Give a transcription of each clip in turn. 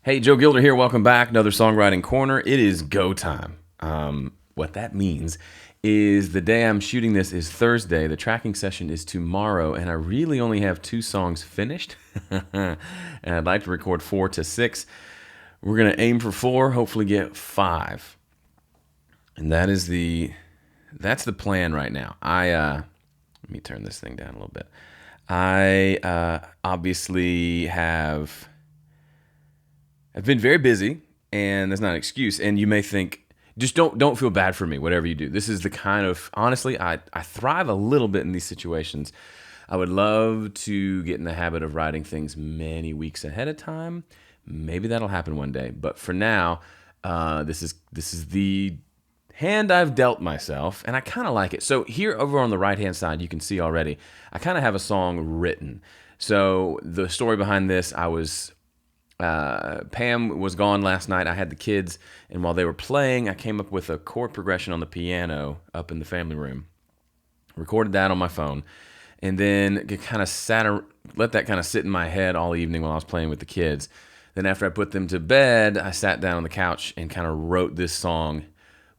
Hey, Joe Gilder here. Welcome back. Another Songwriting Corner. It is go time. What that means is the day I'm shooting this is Thursday. The tracking session is tomorrow, and I really only have 2 songs finished. And I'd like to record 4 to 6. We're going to aim for 4, hopefully get 5. And that's the plan right now. Let me turn this thing down a little bit. I obviously I've been very busy, and that's not an excuse. And you may think, just don't feel bad for me, whatever you do. This is the kind of, honestly, I thrive a little bit in these situations. I would love to get in the habit of writing things many weeks ahead of time. Maybe that'll happen one day. But for now, this is the hand I've dealt myself, and I kind of like it. So here over on the right-hand side, you can see already, I kind of have a song written. So the story behind this, Pam was gone last night. I had the kids, and while they were playing, I came up with a chord progression on the piano up in the family room. Recorded that on my phone, and then let that kind of sit in my head all evening while I was playing with the kids. Then after I put them to bed, I sat down on the couch and kind of wrote this song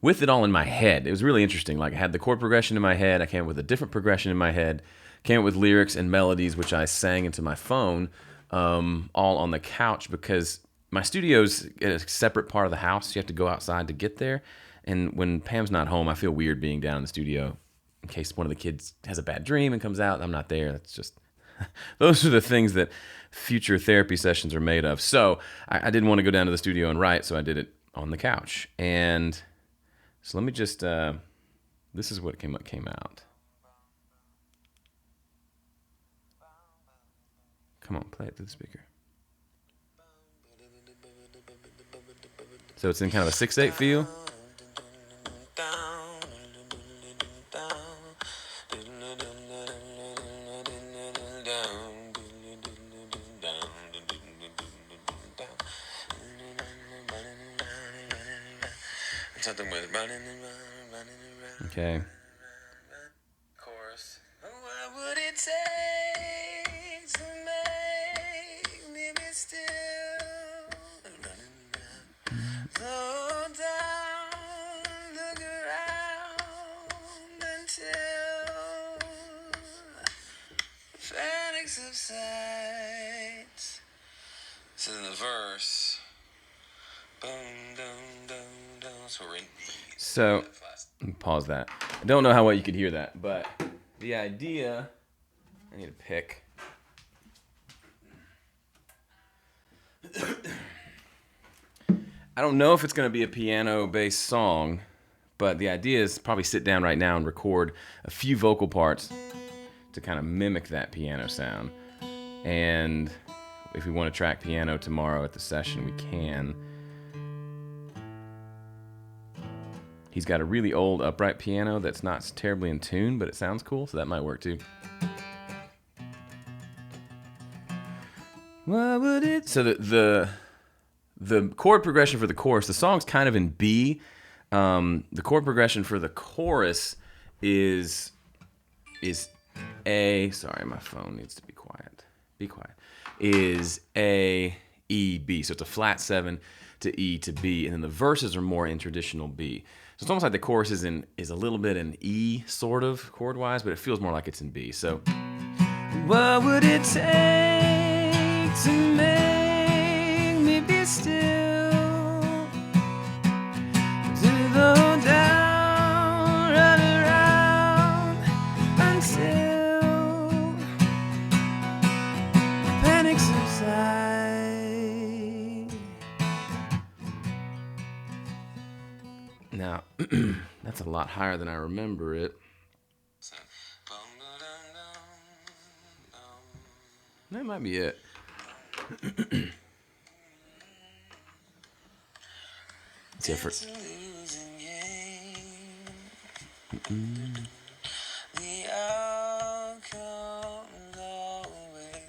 with it all in my head. It was really interesting. Like, I had the chord progression in my head. I came up with a different progression in my head. Came up with lyrics and melodies, which I sang into my phone. All on the couch, because my studio's in a separate part of the house. You have to go outside to get there. And when Pam's not home, I feel weird being down in the studio in case one of the kids has a bad dream and comes out and I'm not there. That's just, those are the things that future therapy sessions are made of. So I didn't want to go down to the studio and write, so I did it on the couch. And so let me just, this is what came out. Come on, play it through the speaker. So it's in kind of a 6/8 feel. Okay. Chorus. What would it take to make me be still? Slow down, look around until panic subsides. So in the verse, boom, boom, boom, boom. So we're in. So, pause that. I don't know how well you could hear that, but the idea, I need to pick. I don't know if it's going to be a piano-based song, but the idea is probably sit down right now and record a few vocal parts to kind of mimic that piano sound. And if we want to track piano tomorrow at the session, we can. He's got a really old upright piano that's not terribly in tune, but it sounds cool, so that might work too. What would it? So the chord progression for the chorus, the song's kind of in B. The chord progression for the chorus is A. Sorry, my phone needs to be quiet. Be quiet. Is A, E, B. So it's a flat 7 to E to B, and then the verses are more in traditional B. So it's almost like the chorus is a little bit in E, sort of, chord-wise, but it feels more like it's in B. So, what would it take to make me be still? To go down, run around until panic subsides. Now, that's a lot higher than I remember it. That might be it. It's different.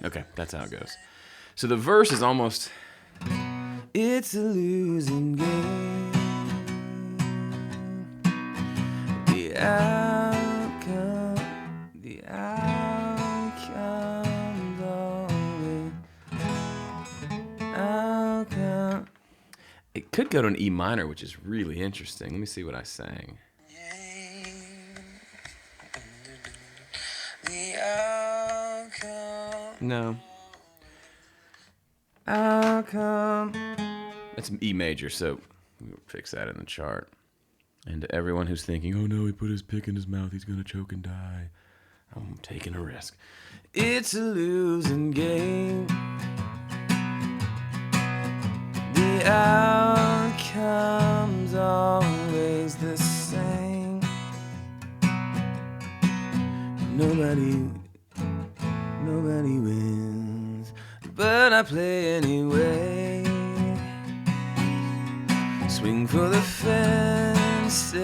Okay, that's how it goes. So the verse is almost, it's a losing game. The outcome's always outcome. It could go to an E minor, which is really interesting. Let me see what I sang. No. Outcome. It's E major, so we'll fix that in the chart. And to everyone who's thinking, oh no, he put his pick in his mouth, he's going to choke and die. I'm taking a risk. It's a losing game. The outcome's always the same. Nobody wins, but I play anyway. Swing for the fences,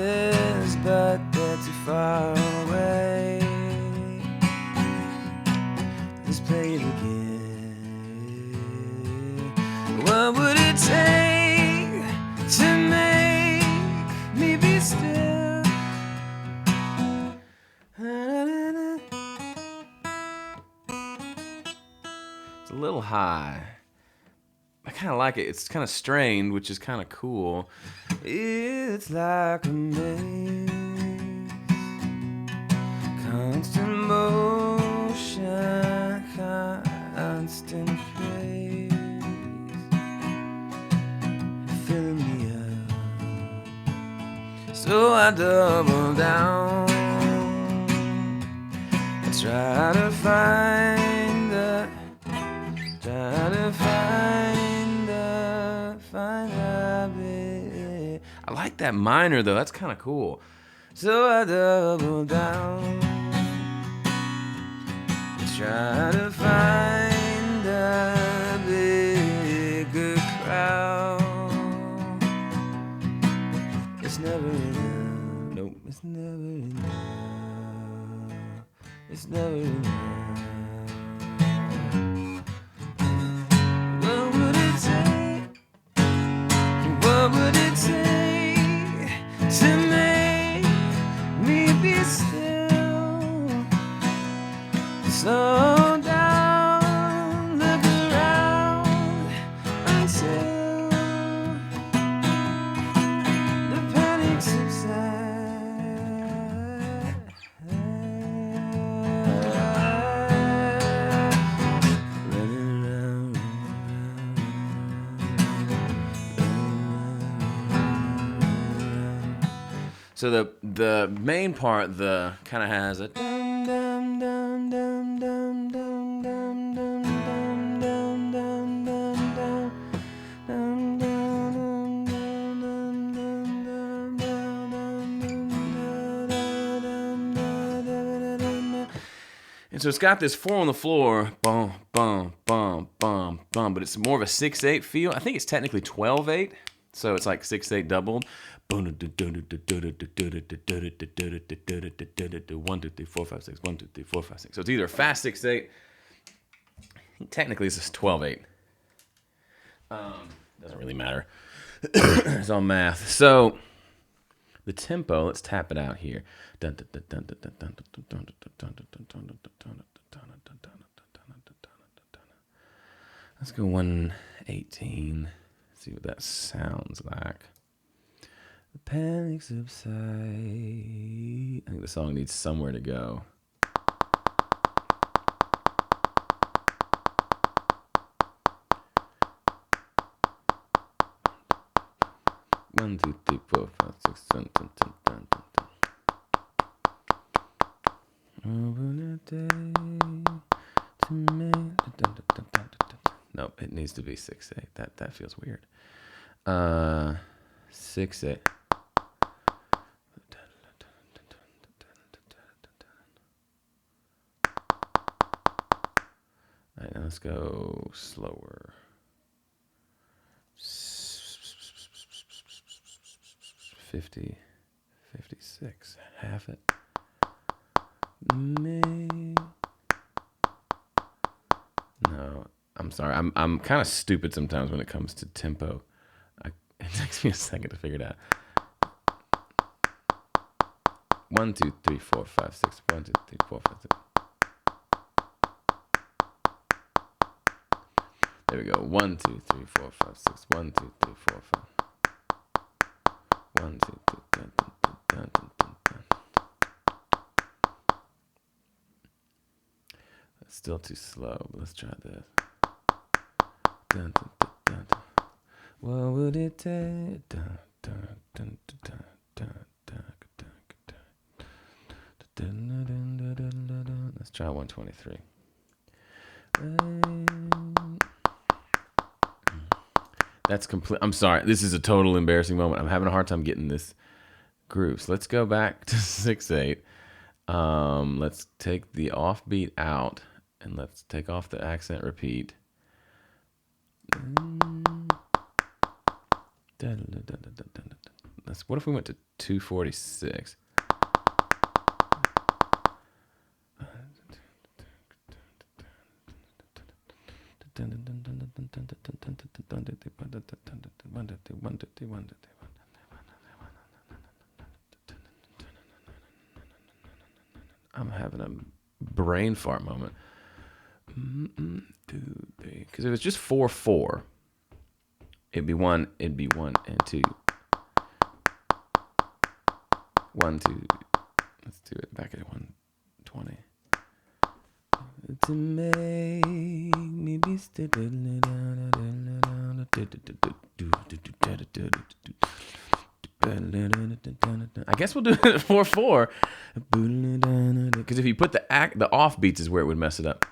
but they're too far away. Let's play it again. What would it take to make me be still? It's a little high. I kind of like it. It's kind of strained, which is kind of cool. It's like a maze, constant motion, constant pace, filling me up. So I double down. I try to find the bit. I like that minor though. That's kind of cool. So I double down. Try to find a bigger crowd. It's never enough. Nope, it's never enough. It's never enough. What would it take? What would it take to make me be still? Slow down, look around until the panic subsides. Running around. So the main part, the kind of has a dum dum dum dum dum dum dum dum dum dum dum dum. And so it's got this 4 on the floor, bum bum bum bum bum, but it's more of a 6/8 feel. I think it's technically 12/8, so it's like 6/8 doubled. 1, 2, 3, 4, 5, 6. 1, 2, 3, 4, 5, 6. So it's either a fast 6/8. Technically, it's just 12/8. Doesn't really matter. It's all math. So the tempo. Let's tap it out here. Let's go 118. See what that sounds like. The panic subside. I think the song needs somewhere to go. One, two, three, 4, 5, 6, 7, 10, 10, 10, 10. No, it needs to be 6/8. That feels weird. 6/8. All right, now let's go slower. 50, 56. Half it. No, I'm sorry. I'm kind of stupid sometimes when it comes to tempo. It takes me a second to figure it out. 1, 2, 3, 4, 5, 6. 1, 2, 3, 4, 5, 6. There we go. 1, 2, 3, 4, 5, 6. 1, 2, 3, 4, 5. 1, 2, 3, dun, dun, dun, dun, dun, dun. It's still too slow, but let's try this. Dun, dun, dun, dun, dun. What would it take? Dun, dun, dun, dun, dun, dun, dun, dun, dun, dun, dun. Let's try 123. That's complete. I'm sorry. This is a total embarrassing moment. I'm having a hard time getting this groove. So let's go back to 6/8. Let's take the offbeat out and let's take off the accent repeat. What if we went to 246? I'm having a brain fart moment. Because if it was just 4/4, it'd be 1 and 2. 1, 2. Let's do it back at 120. To make me be still. I guess we'll do it at 4/4. Because if you put the offbeats is where it would mess it up.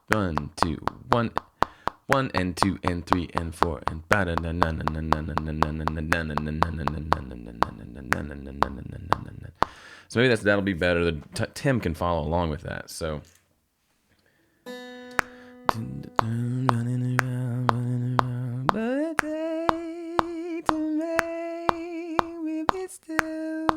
1, 2, 1, 1 and 2 and 3 and 4 and so maybe that'll be better. Tim can follow along with that. So running around, but they to make me be still.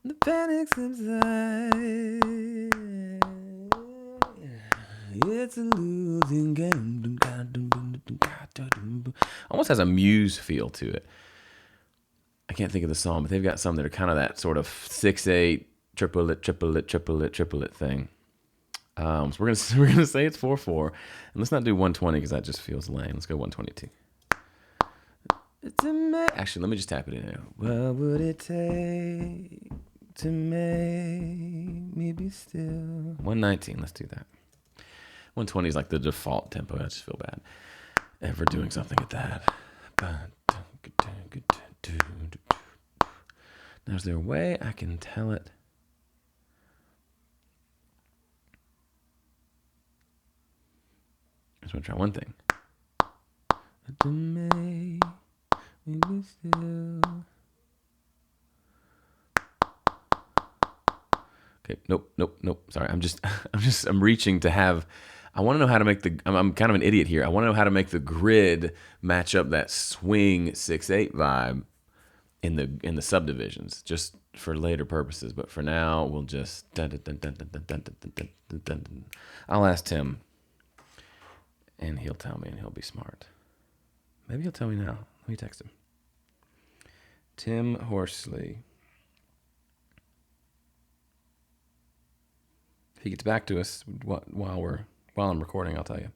The panic subsides. It's a losing game. Almost has a Muse feel to it. I can't think of the song, but they've got some that are kind of that sort of 6/8 triplet thing. So we're gonna say it's 4/4, and let's not do 120 because that just feels lame. Let's go 122. Actually, let me just tap it in. What would it take to make me be still? 119. Let's do that. 120 is like the default tempo. I just feel bad ever doing something at that. Now, is there a way I can tell it? I just want to try one thing. To make me be still. Okay, nope. Sorry, I'm reaching to have. I want to know how to make I'm kind of an idiot here. I want to know how to make the grid match up that swing 6/8 vibe in the subdivisions, just for later purposes. But for now, we'll just. I'll ask Tim, and he'll tell me, and he'll be smart. Maybe he'll tell me now. Let me text him. Tim Horsley. If he gets back to us while I'm recording, I'll tell you.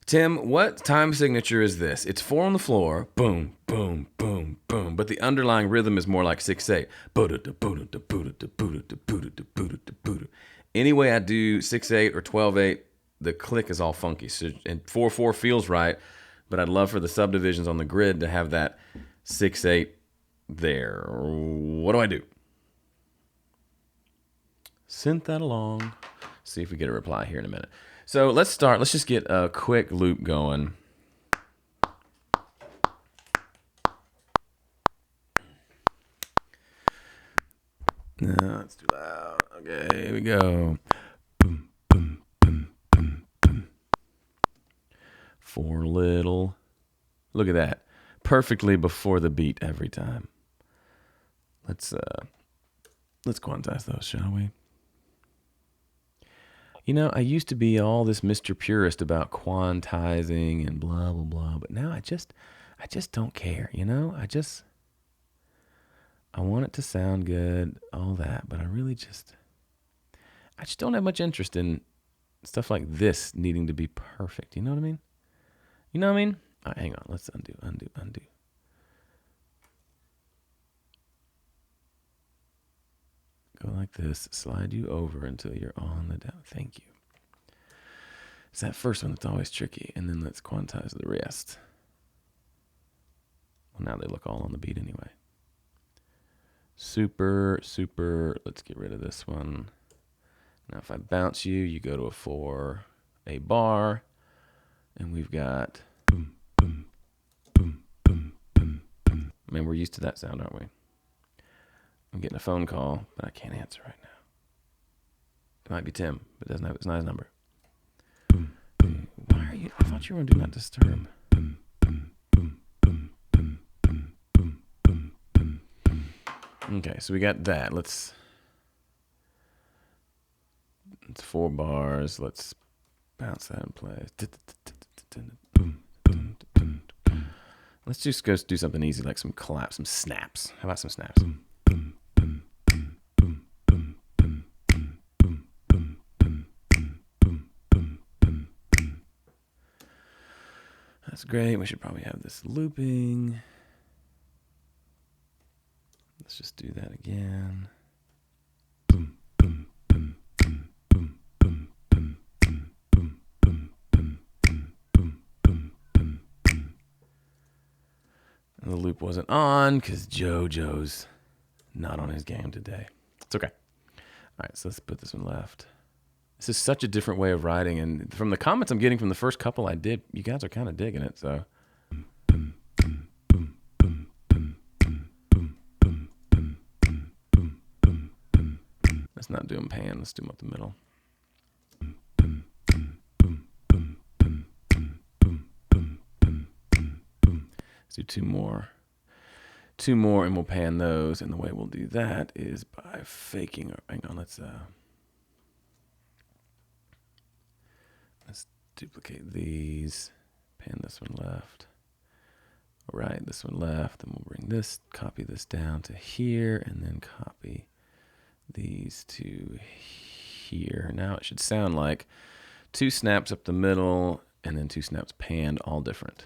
Tim, what time signature is this? It's 4 on the floor, boom, boom, boom, boom, but the underlying rhythm is more like 6/8. Any way I do 6/8 or 12/8, the click is all funky. So, and 4/4 feels right, but I'd love for the subdivisions on the grid to have that 6/8 there. What do I do? Send that along. See if we get a reply here in a minute. So let's start. Let's just get a quick loop going. No, it's too loud. Okay, here we go. Boom, boom, boom, boom, boom. 4 little. Look at that. Perfectly before the beat every time. Let's quantize those, shall we? You know, I used to be all this Mr. Purist about quantizing and blah, blah, blah. But now I just don't care, you know? I want it to sound good, all that, but I just don't have much interest in stuff like this needing to be perfect. You know what I mean? You know what I mean? All right, hang on. Let's undo. Go like this. Slide you over until you're on the down. Thank you. It's that first one that's always tricky. And then let's quantize the rest. Well, now they look all on the beat anyway. Super. Let's get rid of this one. Now if I bounce you, you go to a 4, a bar. And we've got boom, boom, boom, boom, boom, boom. Man, we're used to that sound, aren't we? I'm getting a phone call, but I can't answer right now. It might be Tim, but it's not his number. Boom, boom. Why are you? I thought you were on Do Not Disturb. Boom, boom, boom, boom, boom, boom, boom, boom, boom, boom. Okay, so we got that. It's 4 bars. Let's bounce that in place. Let's just go do something easy, like some claps, some snaps. How about some snaps? That's great. We should probably have this looping. Let's just do that again. Boom, boom, boom, boom, boom, boom, boom, boom, boom, boom, boom, boom, boom, boom, boom, boom. And the loop wasn't on because JoJo's not on his game today. It's okay. All right, so let's put this one left. This is such a different way of writing, and from the comments I'm getting from the first couple I did, you guys are kind of digging it. So, let's not do them pan. Let's do them up the middle. Let's do two more, and we'll pan those. And the way we'll do that is by faking. Hang on, let's duplicate these, pan this one left, right, this one left, and we'll bring this, copy this down to here, and then copy these to here. Now it should sound like 2 snaps up the middle, and then 2 snaps panned, all different.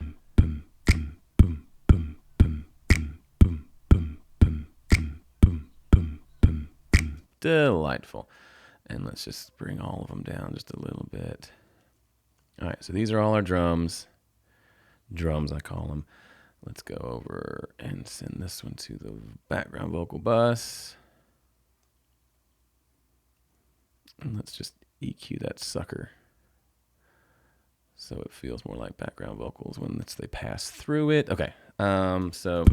Delightful. And let's just bring all of them down just a little bit. All right, so these are all our drums. Drums, I call them. Let's go over and send this one to the background vocal bus. And let's just EQ that sucker so it feels more like background vocals when they pass through it. Okay, so...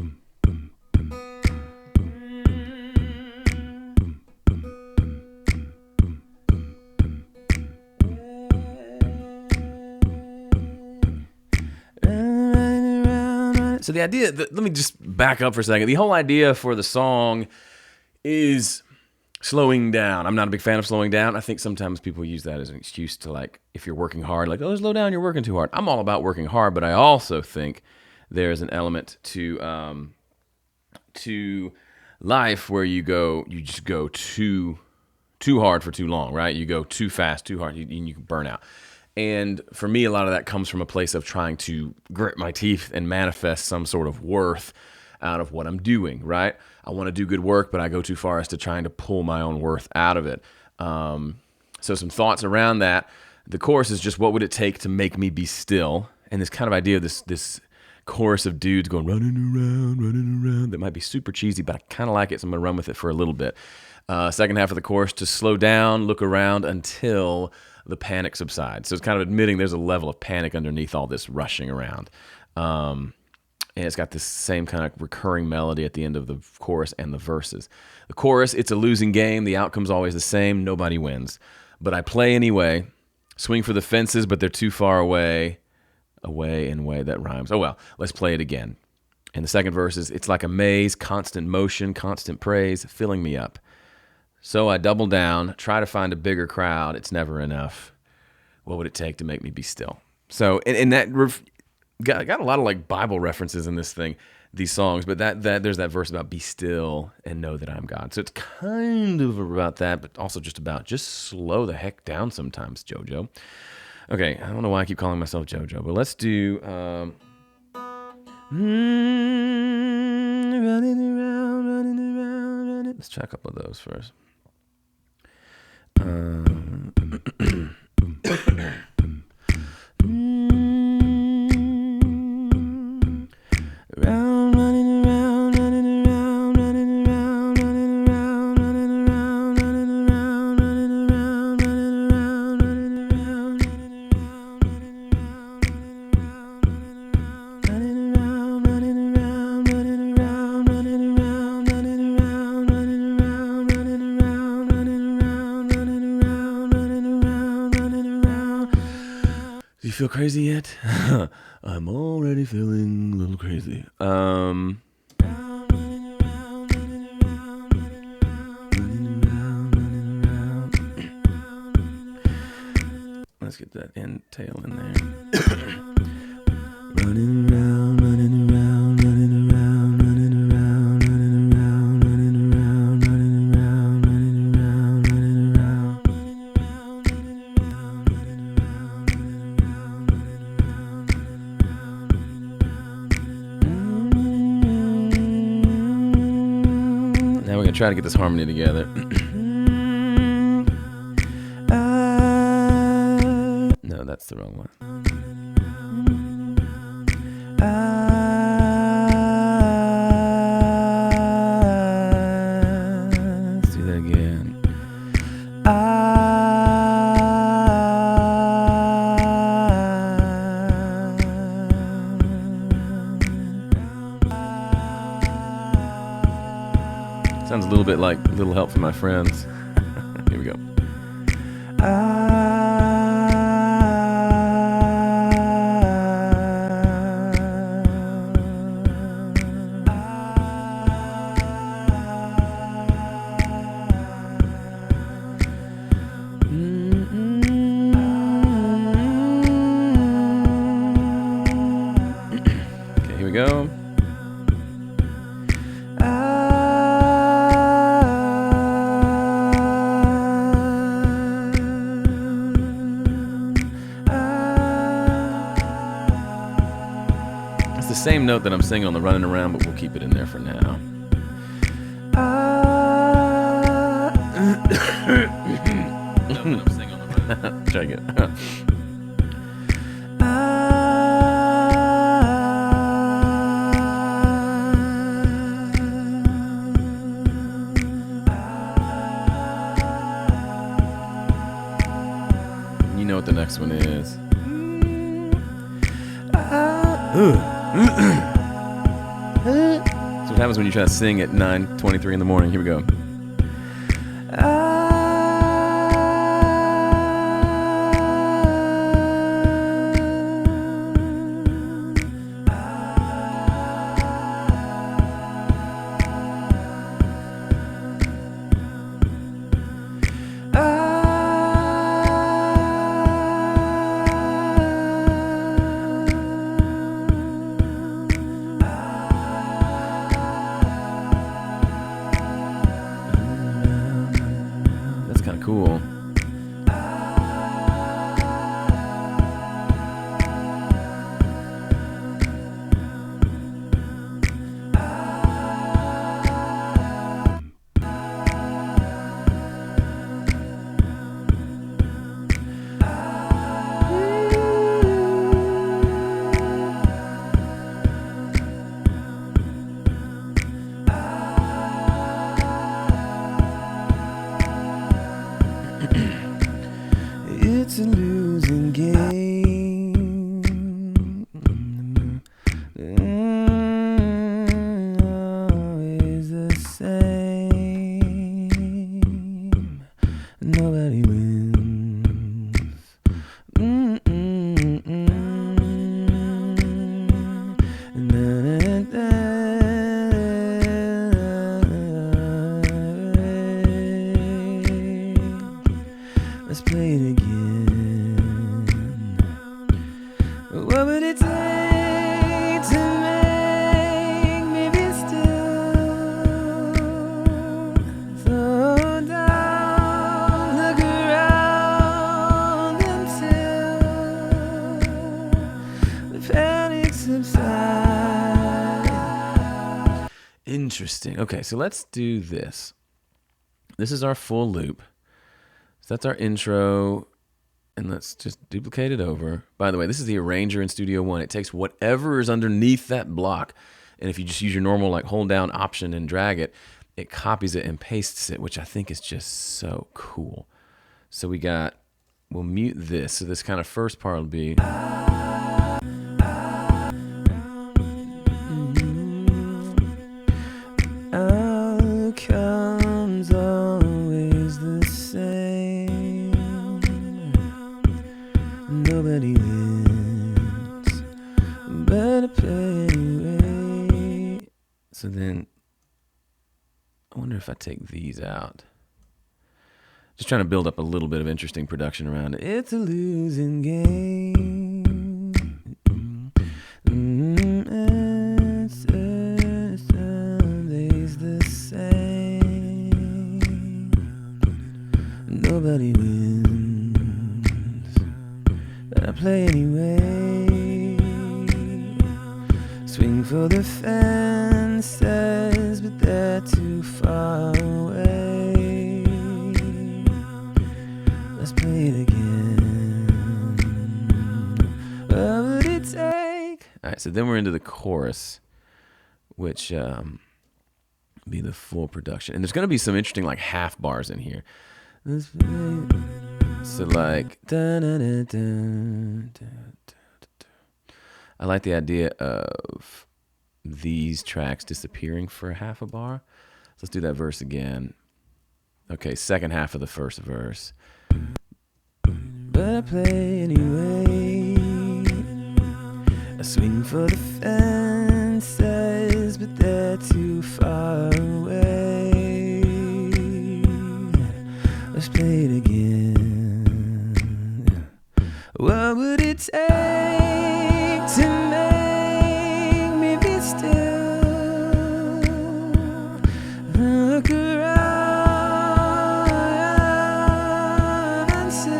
So the idea, let me just back up for a second. The whole idea for the song is slowing down. I'm not a big fan of slowing down. I think sometimes people use that as an excuse to, like, if you're working hard, like, oh, slow down, you're working too hard. I'm all about working hard, but I also think there's an element to life where you just go too hard for too long, right? You go too fast, too hard, and you can burn out. And for me, a lot of that comes from a place of trying to grit my teeth and manifest some sort of worth out of what I'm doing, right? I want to do good work, but I go too far as to trying to pull my own worth out of it. So some thoughts around that. The chorus is just, what would it take to make me be still? And this kind of idea of this chorus of dudes going running around, that might be super cheesy, but I kind of like it, so I'm going to run with it for a little bit. Second half of the chorus, to slow down, look around until the panic subsides. So it's kind of admitting there's a level of panic underneath all this rushing around. And it's got this same kind of recurring melody at the end of the chorus and the verses. The chorus, it's a losing game. The outcome's always the same. Nobody wins. But I play anyway. Swing for the fences, but they're too far away. Away in a way that rhymes. Oh, well, let's play it again. And the second verse is, it's like a maze, constant motion, constant praise, filling me up. So I double down, try to find a bigger crowd. It's never enough. What would it take to make me be still? So, and that got a lot of like Bible references in this thing. these songs. But that there's that verse about be still and know that I'm God. So it's kind of about that, but also just about just slow the heck down sometimes, JoJo. Okay, I don't know why I keep calling myself JoJo, but let's do running around. Let's try a couple of those first. Do you feel crazy yet? I'm already feeling a little crazy. Let's get that end tail in there. Running around, running around, running around, running around, running around, running around, running around, running around, running around, now we're gonna try to get this harmony together. No, that's the wrong one. Let's do that again. Sounds a little bit like Little Help from My Friends. Here we go. Okay, here we go. It's the same note that I'm singing on the running around, but we'll keep it in there for now. Try again. You know what the next one is. That's what happens when you try to sing at 9:23 in the morning. Here we go. That's kind of cool. It's a losing game. Always the same. Nobody wins. Let's play it again. What would it take to make Interesting. Okay, so let's do this. This is our full loop. So that's our intro. And let's just duplicate it over. By the way, this is the arranger in Studio One. It takes whatever is underneath that block. And if you just use your normal, like, hold down Option and drag it, it copies it and pastes it, which I think is just so cool. So we'll mute this. So this kind of first part will be. Outcomes always the same. Nobody wins, but I play anyway. So then, I wonder if I take these out. Just trying to build up a little bit of interesting production around it. It's a losing game. Sunday's the same. Nobody wins, but I play anyway. Swing for the fences, but they're too far away. Let's play it again. What would it take? All right, so then we're into the chorus, which be the full production. And there's going to be some interesting, like, half bars in here. So, like, I like the idea of these tracks disappearing for half a bar. So let's do that verse again. Okay, second half of the first verse. But I play anyway. I swing for the fences, but they're too far away. Let's play it again. What would it take to make me be still? Look around until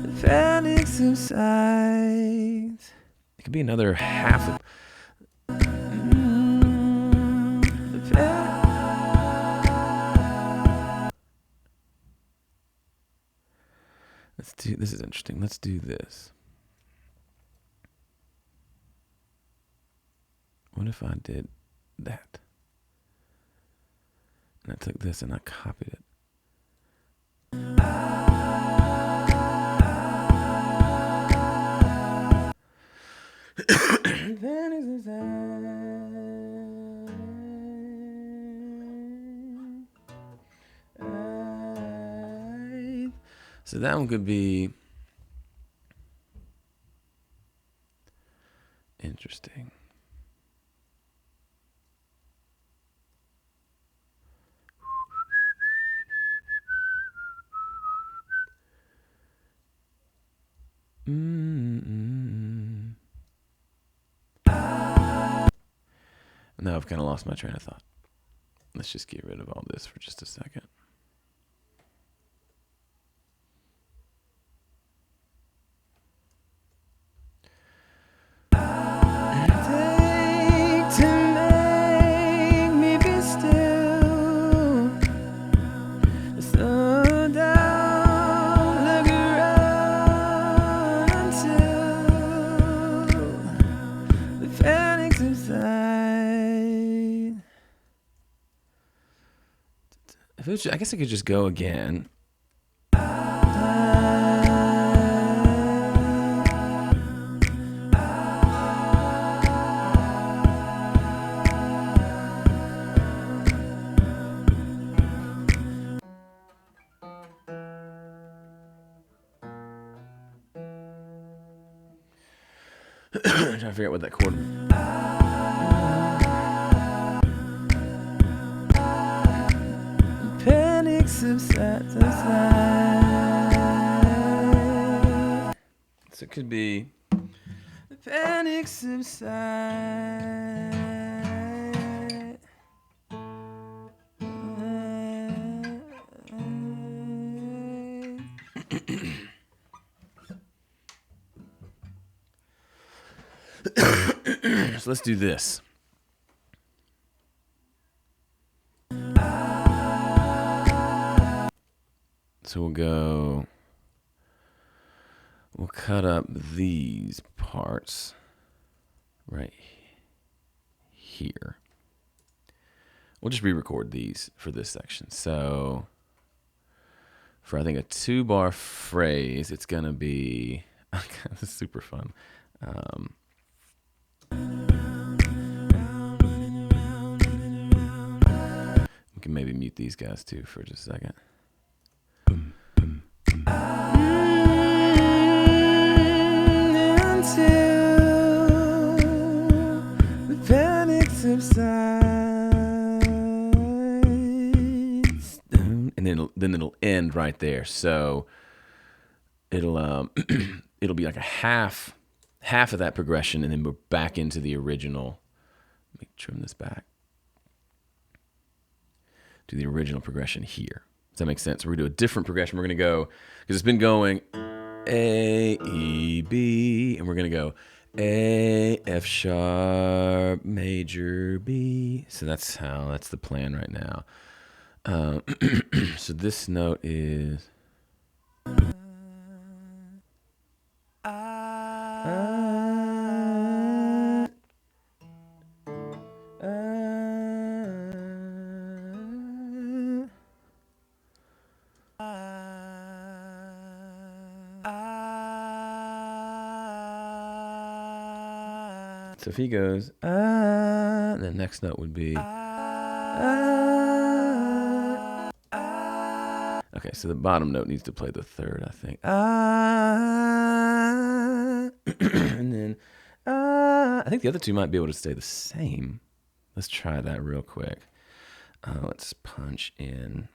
the panic subsides. It could be another half of. This is interesting. Let's do this. What if I did that? And I took this and I copied it. So that one could be interesting. Now I've kind of lost my train of thought. Let's just get rid of all this for just a second. I guess I could just go again. Trying to figure out what that chord. Panic subsides. So it could be the panic subsides. So let's do this. So we'll cut up these parts right here. We'll just re-record these for this section. So for I think a 2-bar phrase, it's gonna be this is super fun. We can maybe mute these guys too for just a second. Until the panic subsides, and then it'll end right there. So it'll it'll be like a half of that progression, and then we're back into the original. Let me trim this back to the original progression here. Does that make sense? We're gonna do a different progression. We're gonna go, because it's been going A, E, B, and we're gonna go A, F sharp, major, B. So that's the plan right now. So this note is so if he goes, the next note would be, okay, so the bottom note needs to play the third, I think. And then, I think the other two might be able to stay the same. Let's try that real quick. Let's punch in.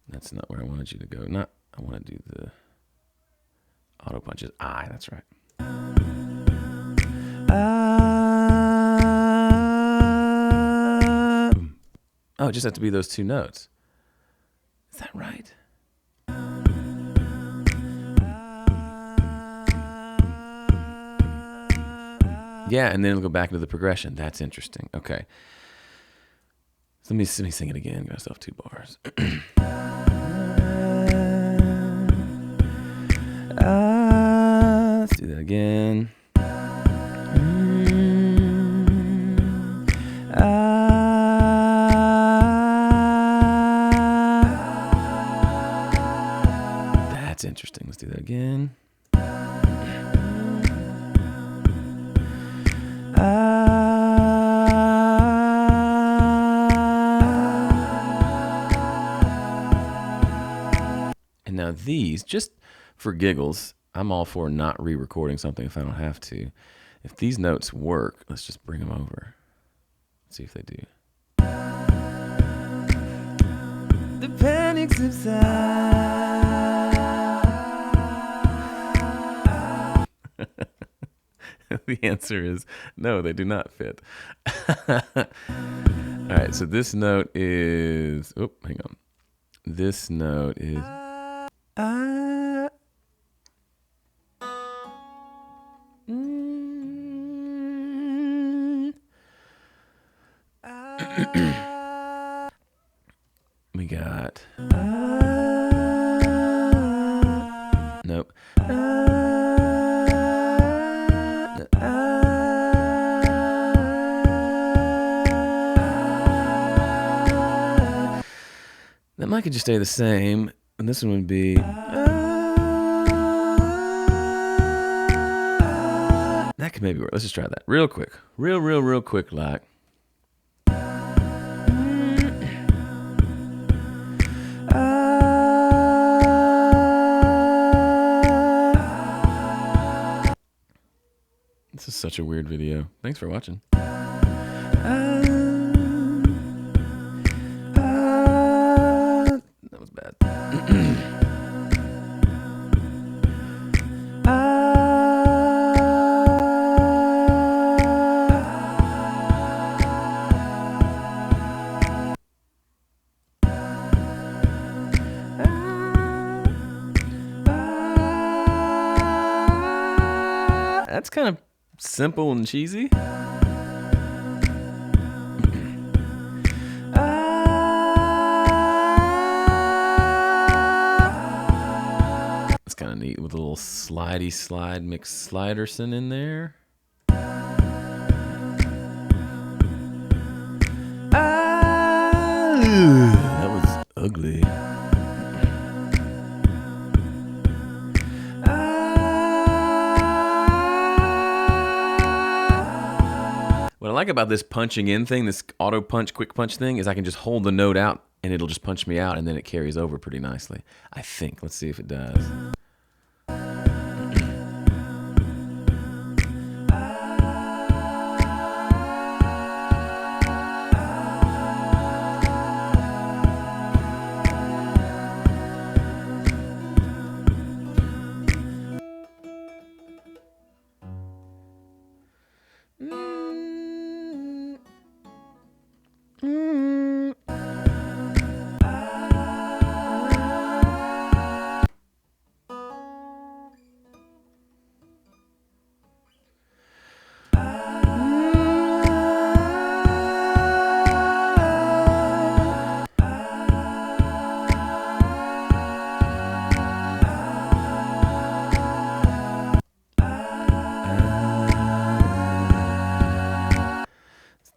That's not where I wanted you to go. I want to do the auto punches. That's right. Oh, it just has to be those two notes. Is that right? Yeah, and then it'll go back into the progression. That's interesting. Okay. So let me sing it again. Got myself 2 bars. Let's do that again. That's interesting. Let's do that again. And now these, just for giggles, I'm all for not re-recording something if I don't have to. If these notes work, let's just bring them over. Let's see if they do. The panic subsides. The answer is no, they do not fit. All right, so this note is, hang on. This note is, we got, nope. That mic could just stay the same, and this one would be. That could maybe work. Let's just try that real quick, real quick, like. This is such a weird video. Thanks for watching. That was bad. That's kind of simple and cheesy. kind of neat with a little slidey slide mixed Sliderson in there. That was ugly. What I like about this punching in thing, this auto punch, quick punch thing, is I can just hold the note out and it'll just punch me out and then it carries over pretty nicely. I think. Let's see if it does.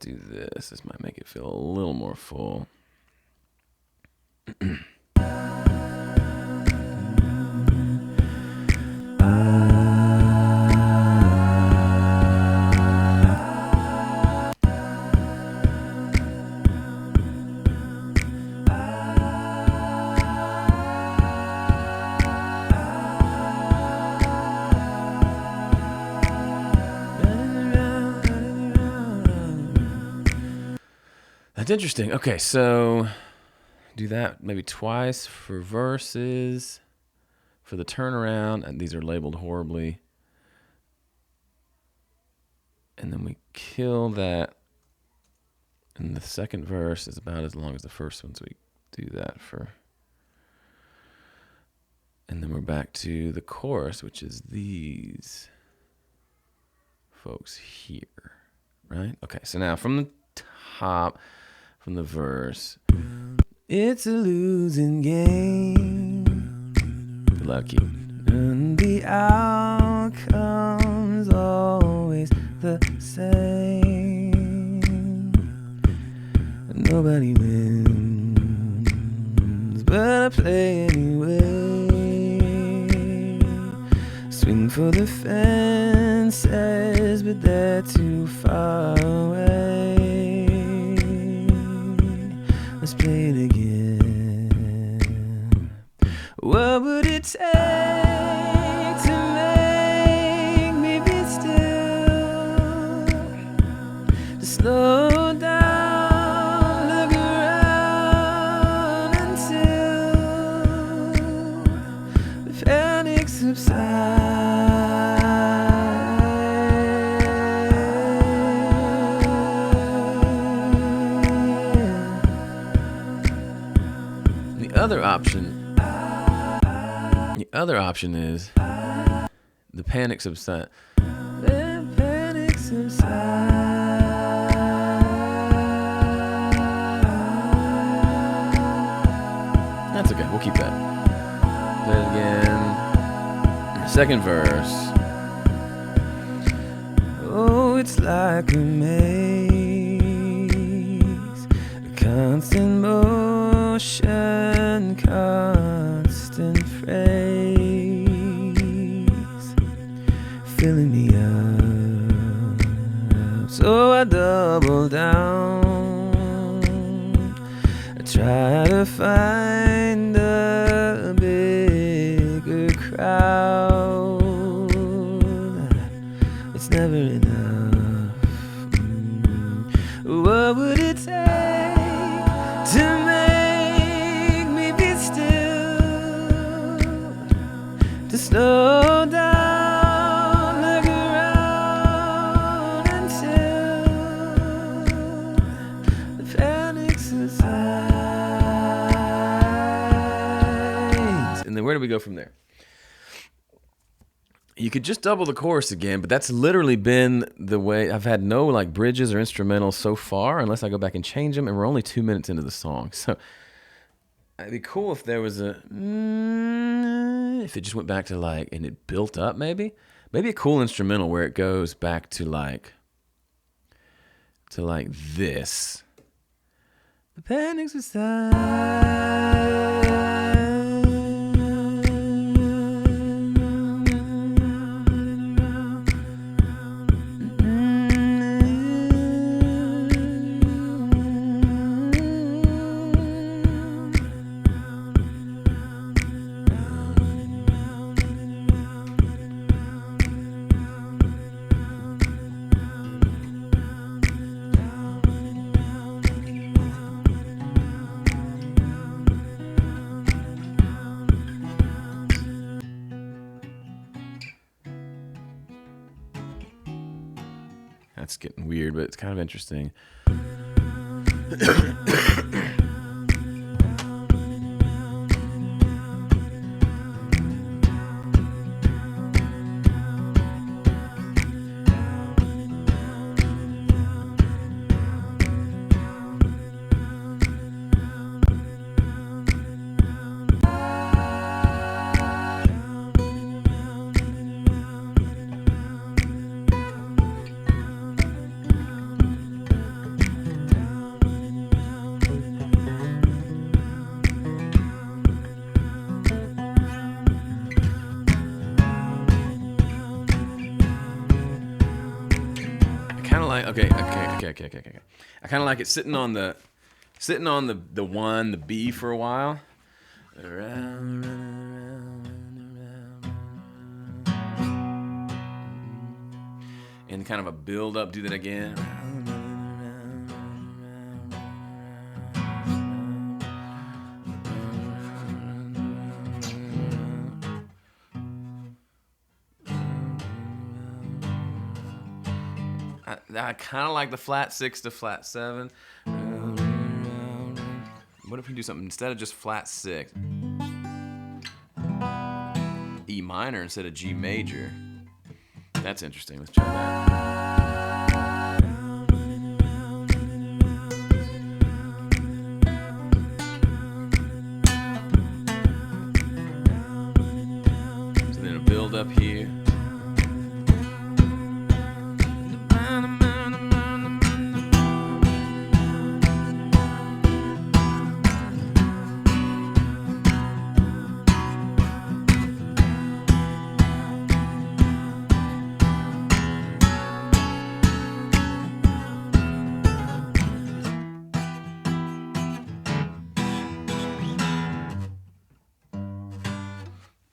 Do this. This might make it feel a little more full. That's interesting. Okay, so do that maybe twice for verses. For the turnaround, and these are labeled horribly. And then we kill that. And the second verse is about as long as the first one, so we do that for. And then we're back to the chorus, which is these folks here, right? Okay, so now from the top, from the verse, it's a losing game. Lucky. And the outcome's always the same. Nobody wins, but I play anyway. Swing for the fences, but they're too far away. Let's play it again. What would it take to make me be still? To slow down, look around until the panic subsides. The other option is the panic subside. The panic subside. That's okay. We'll keep that. Play it again. Second verse. Oh, it's like a maze, a constant motion, constant phrase, filling me up. So I double down. I try to find a bigger crowd. It's never enough. What would it take to make me be still? To slow down, look around until the panic subsides. And then where do we go from there? You could just double the chorus again, but that's literally been the way. I've had no like bridges or instrumentals so far, unless I go back and change them, and we're only 2 minutes into the song. So It'd be cool if there was if it just went back to like, and it built up maybe a cool instrumental where it goes back to like this. The panics aside. That's getting weird, but it's kind of interesting. Okay. I kind of like it sitting on the one, the B for a while. And kind of a build up, do that again. I kind of like the flat 6 to flat 7. What if we do something instead of just flat 6? E minor instead of G major. That's interesting. Let's try that. So then a build up here.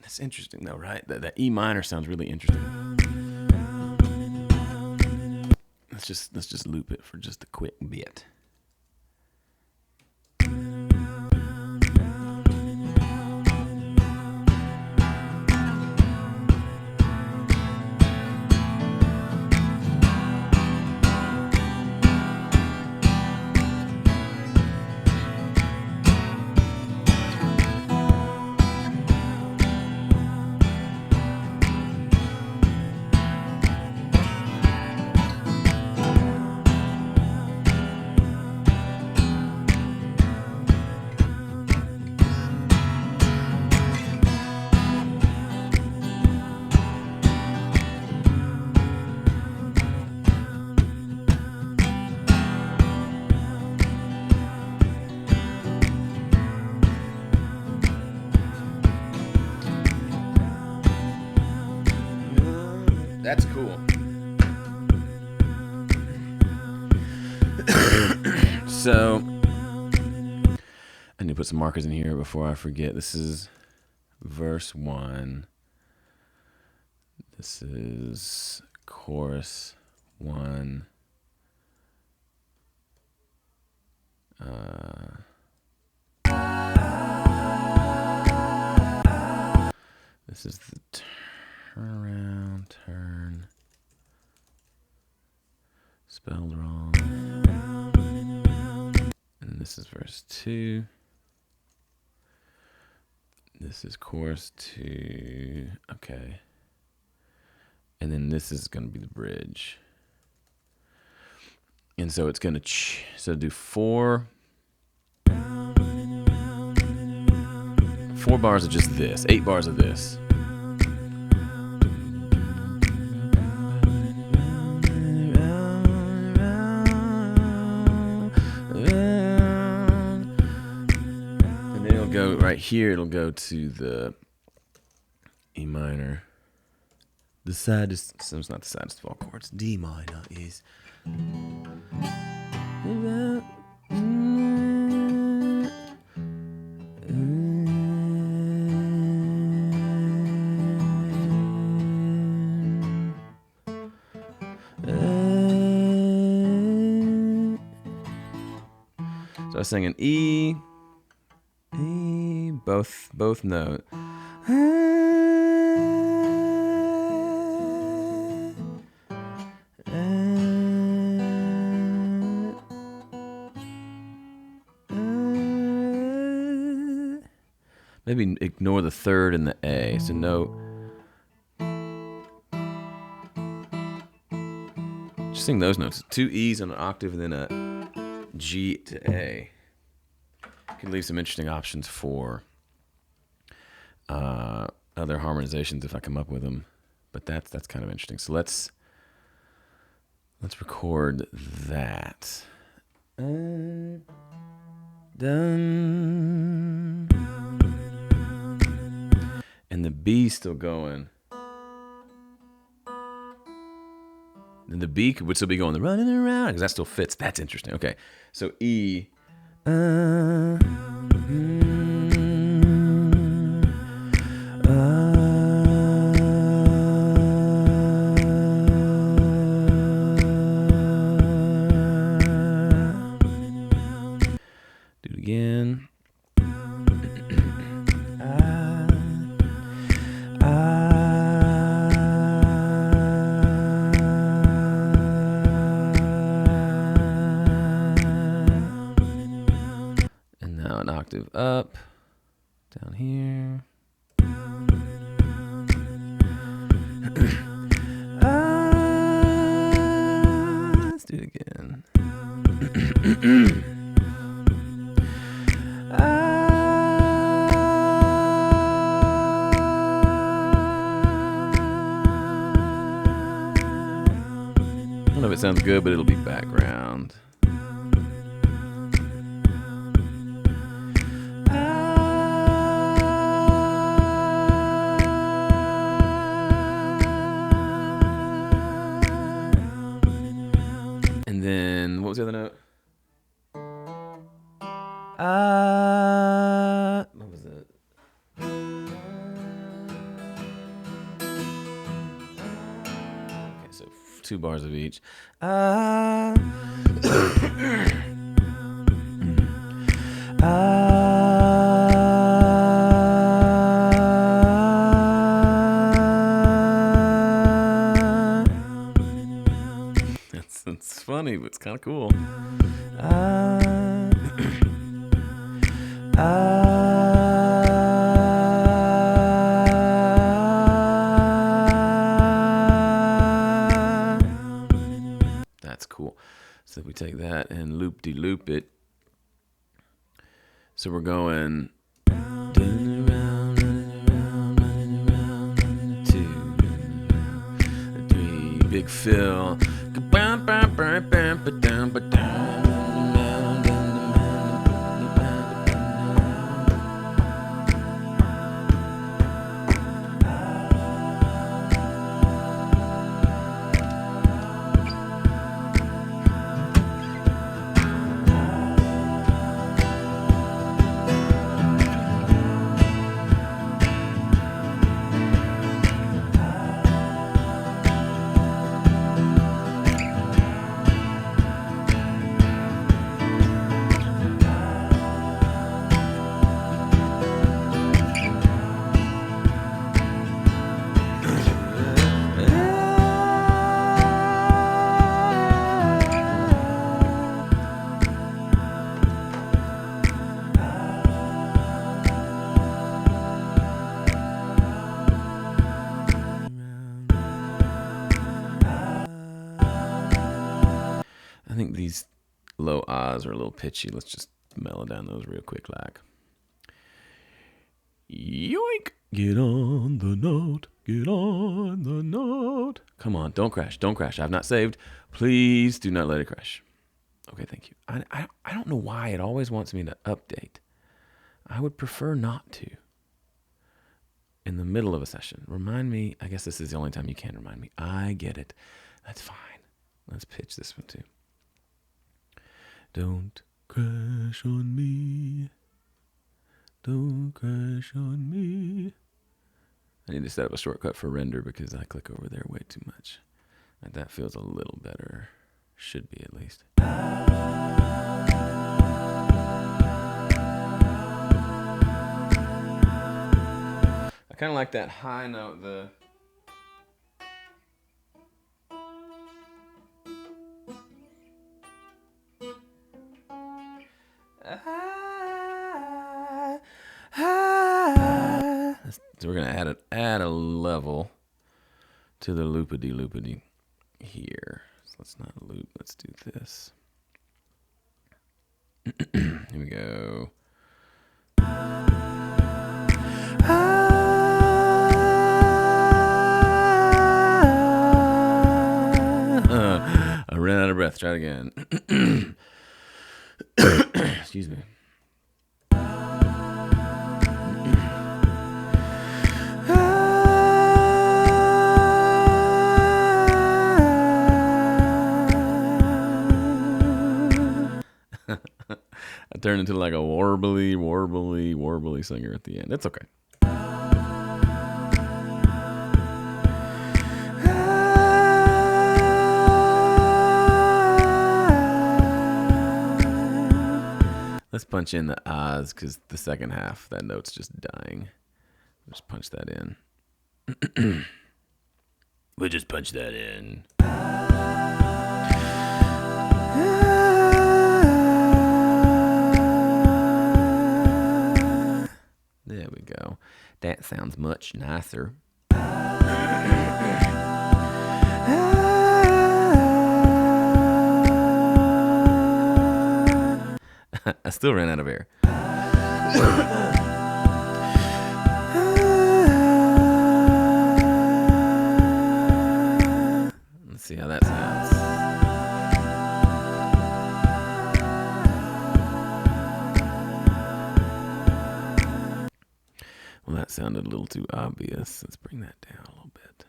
That's interesting though, right? That E minor sounds really interesting. Let's just loop it for just a quick bit. That's cool. So, I need to put some markers in here before I forget. This is verse 1. This is chorus 1. This is the turn. Spelled wrong. And this is verse 2. This is chorus 2. Okay. And then this is going to be the bridge. And so it's going to so do 4. 4 bars of just this, 8 bars of this. And then it'll go right here, it'll go to the E minor. The saddest, so it's not the saddest of all chords. D minor is. So I was singing E, both note. Maybe ignore the third and the A. So note. Just sing those notes. 2 E's on an octave and then a G to A. Could leave some interesting options for other harmonizations if I come up with them. But that's kind of interesting. So let's record that. Done. And the B still going. Then the B would still be going the running around because that still fits. That's interesting. Okay, so E. Do it again. Octave up, down here. Let's do it again. I don't know if it sounds good, but it'll be background. And then, what was the other note? What was it? Okay, so 2 bars of each. It's funny, but it's kind of cool. That's cool. So we take that and loop-de-loop it. So we're going. Running around, running around, 2, 3, big fill. I think these low ahs are a little pitchy. Let's just mellow down those real quick, like. Yoink. Get on the note. Get on the note. Come on, don't crash. Don't crash. I've not saved. Please do not let it crash. Okay, thank you. I don't know why it always wants me to update. I would prefer not to. In the middle of a session. Remind me. I guess this is the only time you can remind me. I get it. That's fine. Let's pitch this one too. Don't crash on me. Don't crash on me. I need to set up a shortcut for render because I click over there way too much. And that feels a little better. Should be at least. I kind of like that high note, the... So we're gonna add a level to the loopity here. So let's not loop. Let's do this. Here we go. I ran out of breath. Try it again. Excuse me. I turned into like a warbly singer at the end. It's okay. Let's punch in the ahs because the second half, that note's just dying. Just punch that in. We'll just punch that in. There we go. That sounds much nicer. I still ran out of air. Let's see how that sounds. Well, that sounded a little too obvious. Let's bring that down a little bit.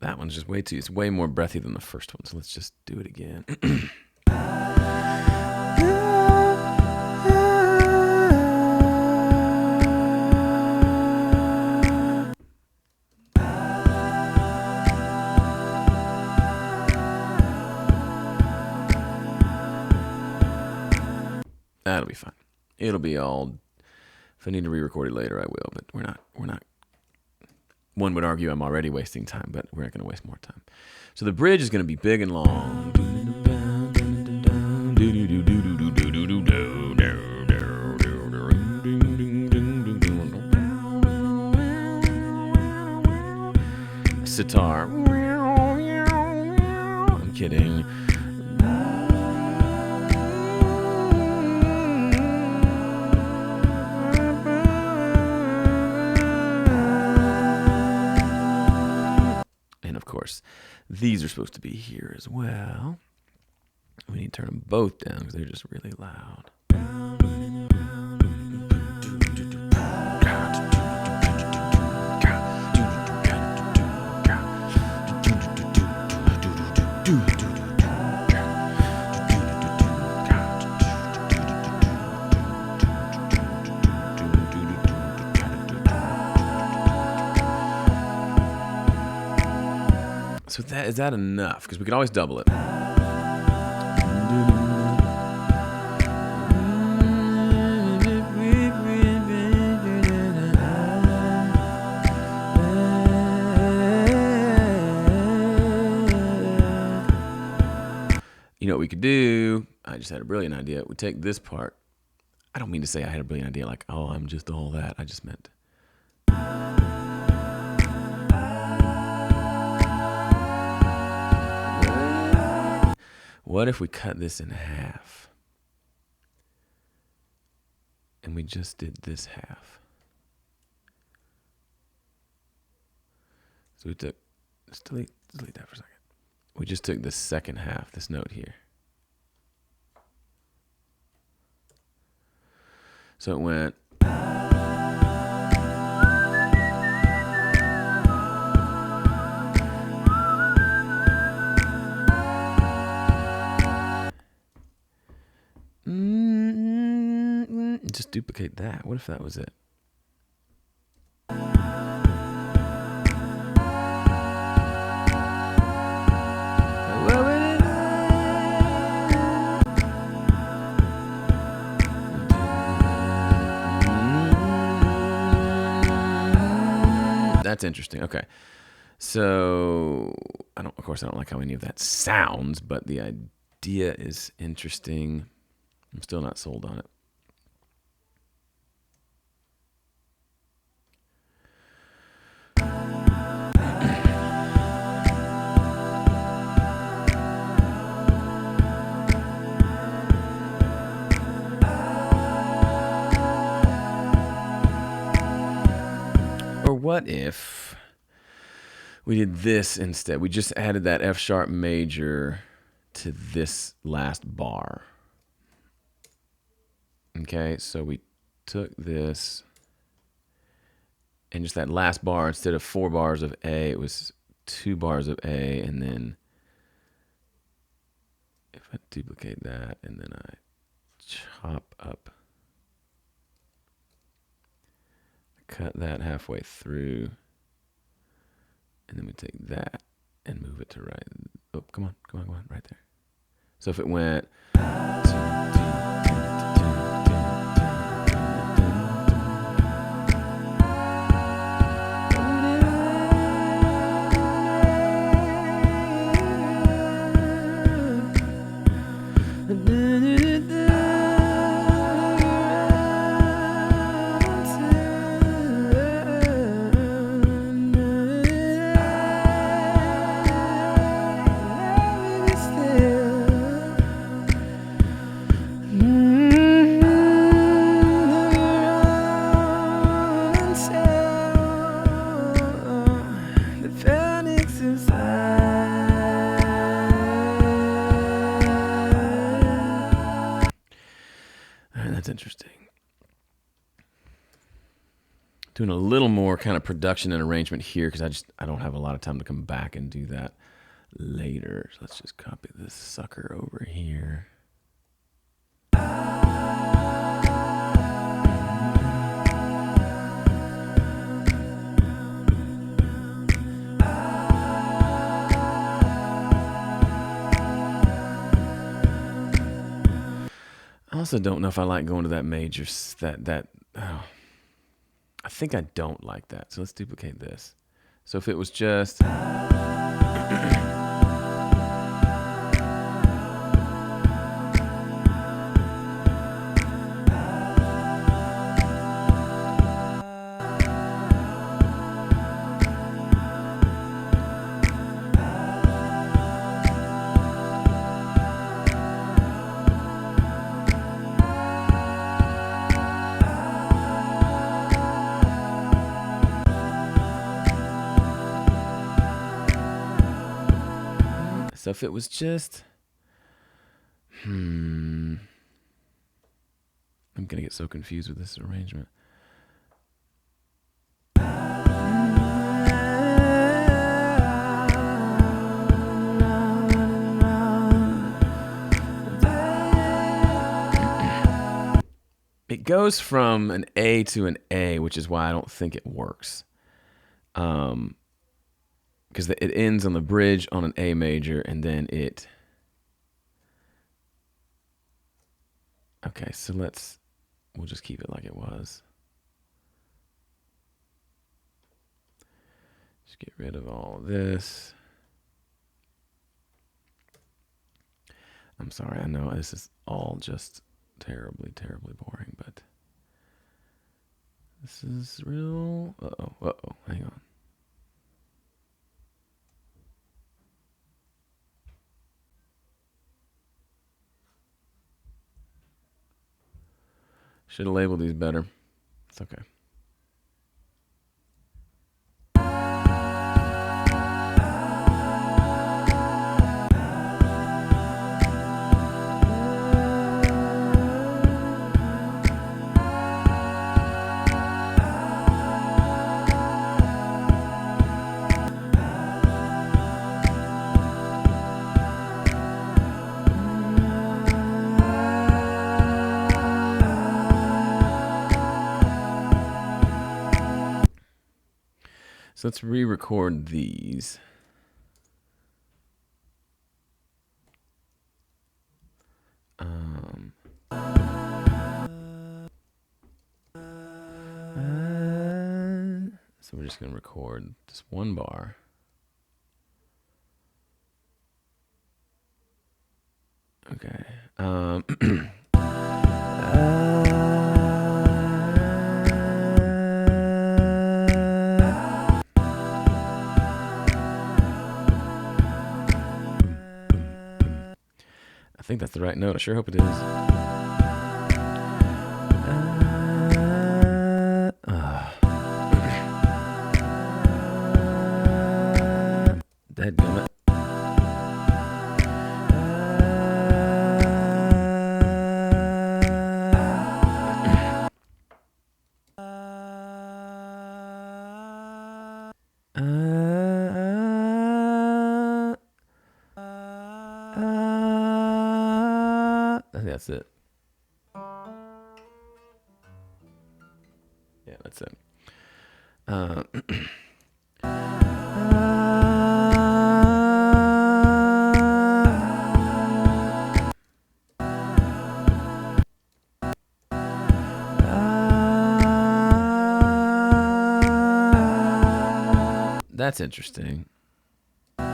That one's just it's way more breathy than the first one, so let's just do it again. That'll be fine. It'll be all... If I need to re-record it later, I will, but we're not... One would argue I'm already wasting time, but we're not going to waste more time. So the bridge is going to be big and long. Sitar. I'm kidding. These are supposed to be here as well. We need to turn them both down because they're just really loud. So is that enough? Because we can always double it. You know what we could do? I just had a brilliant idea. We take this part. I don't mean to say I had a brilliant idea like, oh, I'm just all that. I just meant. What if we cut this in half? And we just did this half. So we took, let's delete that for a second. We just took the second half, this note here. So it went. Just duplicate that. What if that was it? That's interesting. Okay. So of course I don't like how any of that sounds, but the idea is interesting. I'm still not sold on it. Or what if we did this instead? We just added that F sharp major to this last bar. Okay, so we took this and just that last bar, instead of 4 bars of A, it was 2 bars of A, and then if I duplicate that and then I chop up, cut that halfway through, and then we take that and move it to right. Oh, come on, right there. So if it went. That's interesting. Doing a little more kind of production and arrangement here because I don't have a lot of time to come back and do that later. So let's just copy this sucker over here. I also don't know if I like going to that major, I think I don't like that. So let's duplicate this. So if it was just. So if it was just, I'm going to get so confused with this arrangement. It goes from an A to an A, which is why I don't think it works. Because it ends on the bridge on an A major, and then it. Okay, so we'll just keep it like it was. Just get rid of all this. I'm sorry, I know this is all just terribly, terribly boring, but this is real. Hang on. Should have labeled these better. It's okay. So let's re-record these. So we're just going to record just one bar. Okay. I think that's the right note. I sure hope it is. Dadgummit. I think that's it. Yeah, that's it. That's interesting. All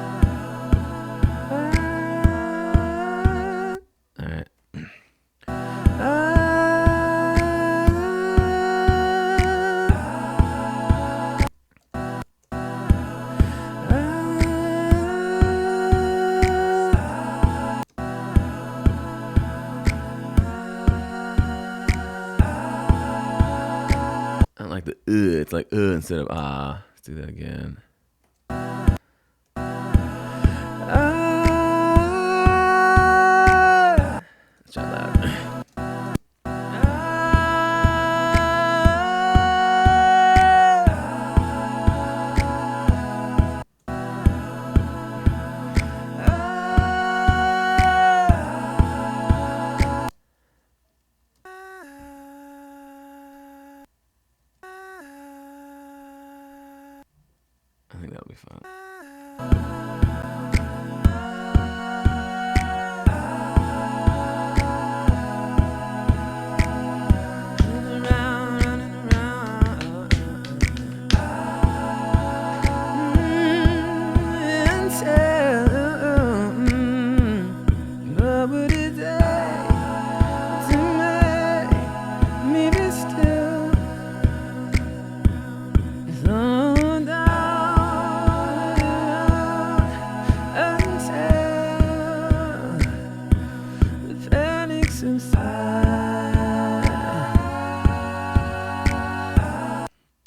right. I don't like the it's like instead of ah. Let's do that again. Let's try that. I think that'll be fun.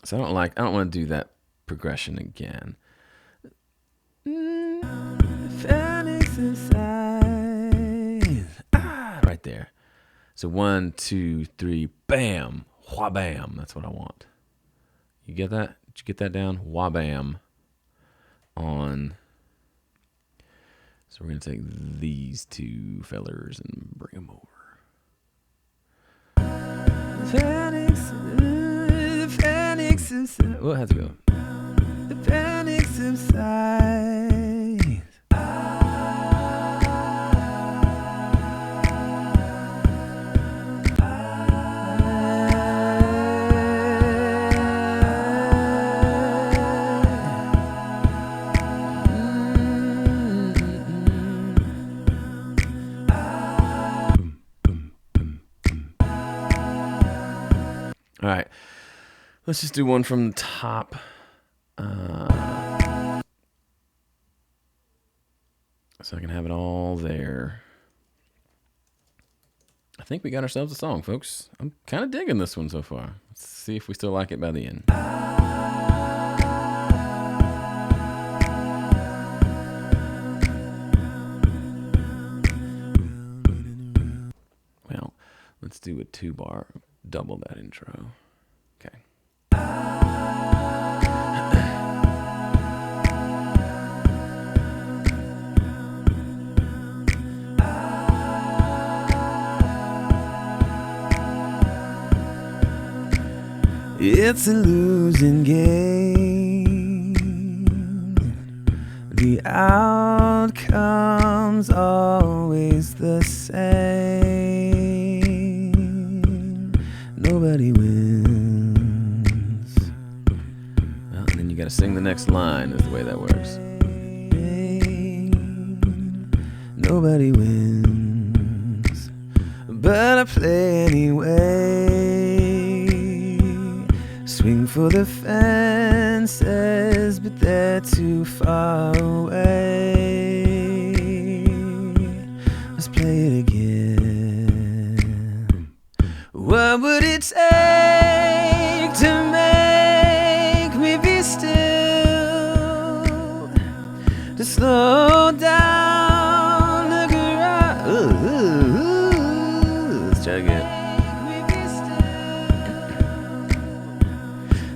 So I don't want to do that progression again. Right there. So 1, 2, 3, bam, wha bam. That's what I want. You get that? Did you get that down? Wha bam. On. So we're gonna take these two fellers and bring them over. Oh, it has to go. The panic subsides. Let's just do one from the top. So I can have it all there. I think we got ourselves a song, folks. I'm kind of digging this one so far. Let's see if we still like it by the end. Well, let's do a 2-bar, double that intro. Okay. It's a losing game. The outcome's always the same. Nobody wins. Well, and then you gotta sing the next line, is the way that works. Nobody wins, but I play anyway. Swing for the fences, but they're too far away. Let's play it again. What would it take to make me be still? To slow down, look around. Let's try again.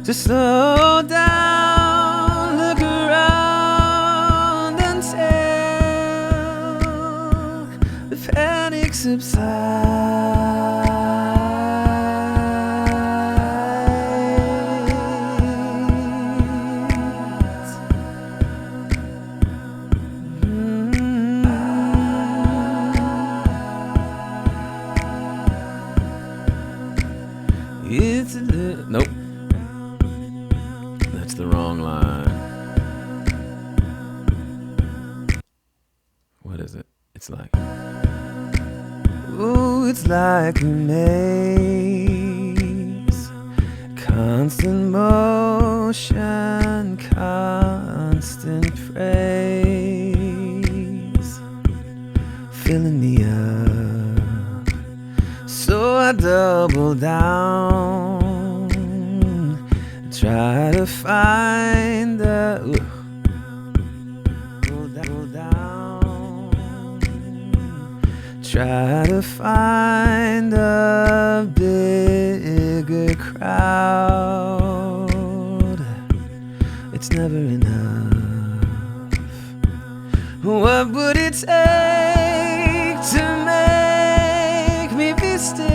To slow down, look around until the panic subsides. It's a little, nope. That's the wrong line. What is it? It's like, ooh, it's like a maze. Constant motion, constant praise, filling me up. So I double down. Try to find the down. Try to find a bigger crowd. It's never enough. What would it take to make me be still?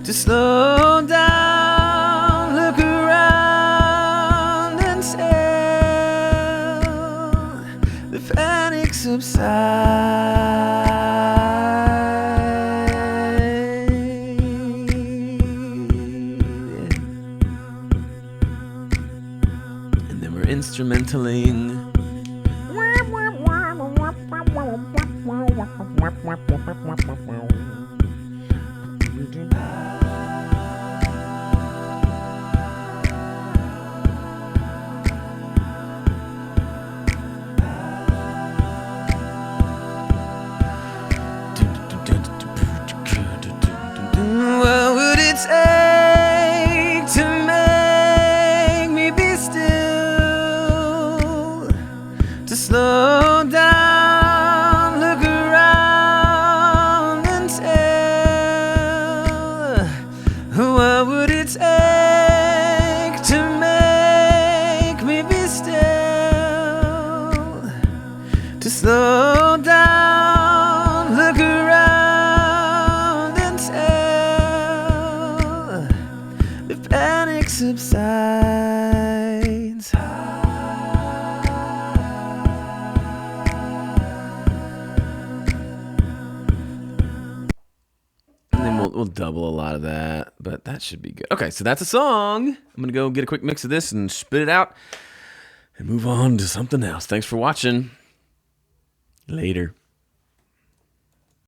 To slow down. Subside. And then we're instrumentaling. Take to make me be still, to slow down, look around and tell. What would it take to make me be still, to slow down, look around and tell. The panic subsides. And then we'll double a lot of that, but that should be good. Okay, so that's a song. I'm gonna go get a quick mix of this and spit it out and move on to something else. Thanks for watching. Later.